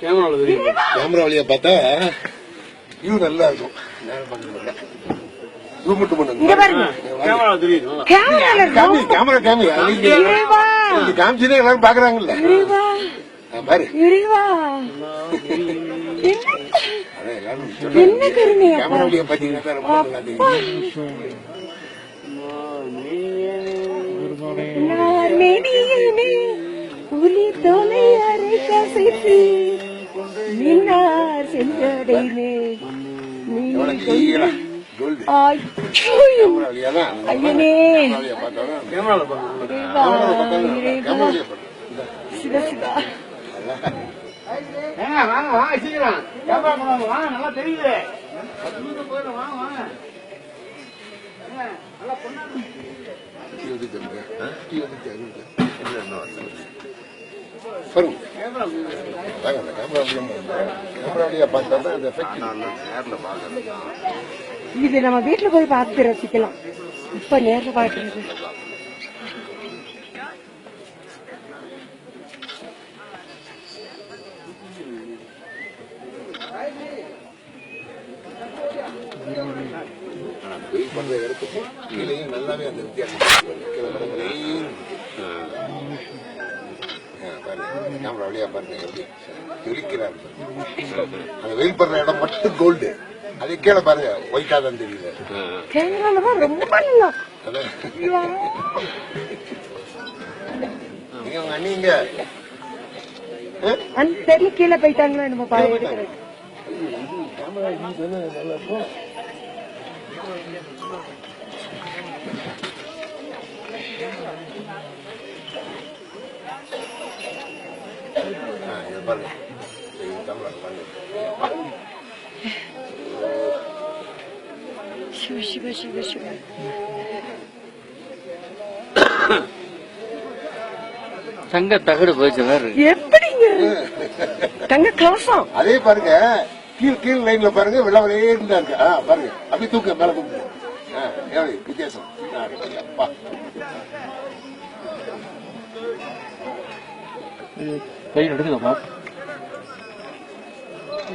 Camera வழியா பார்த்தா view நல்லா இருக்கும். காமிச்சுதான் எல்லாரும் பாக்குறாங்கல்ல பாரு. கேமரா வழியா பாத்தீங்கன்னா ரொம்ப நல்லா தெரியும். புலி தோலை அரை கசைத்து நின்னார் சென்றடையிலே ஐயனே சிவா சிவா வாங்க வாங்க சீக்கிரம் கேமரா கொண்டாங்க வாங்க. நல்லா தெரியுது. வாங்க வாங்க நல்லா கொண்டாங்க. இது நம்ம வீட்டுல போய் பார்த்து ரசிக்கலாம். இப்ப நேர்ல பாக்குறது நல்லாவே அந்த வித்தியாசம் கேமரா வழியா பாருங்க எப்படி ஜொலிக்கிறார். அந்த வெயில் பண்ற இடம் மட்டும் கோல்டு, அது கீழே பாருங்க ஒயிட்டா தான் தெரியுது. உங்க அண்ணிங்க தெரியல கீழே போயிட்டாங்களா நம்ம பாருங்க. நல்லா இருக்கும். சிவ சிவ சிவ சிவ தங்க தகடு போச்சு எப்படிங்க தங்க கலசம். அதே பாருங்க கீழ் லைன்ல பாருங்க வெள்ளவரே இருந்தா இருக்கு. பாருங்க அப்படி தூக்க மேல தூக்கு. வித்தியாசம் கையில் எடுக்குதா?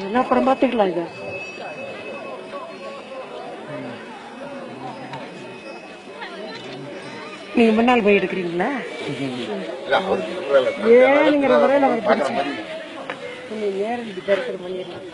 என்ன அப்புறம் பாத்துக்கலாம். இத நீங்க முன்னால் போய் எடுக்கிறீங்களா? ஏனுங்கிற முறையில் அவர் படிச்சு நேரம் பண்ணிடலாம்.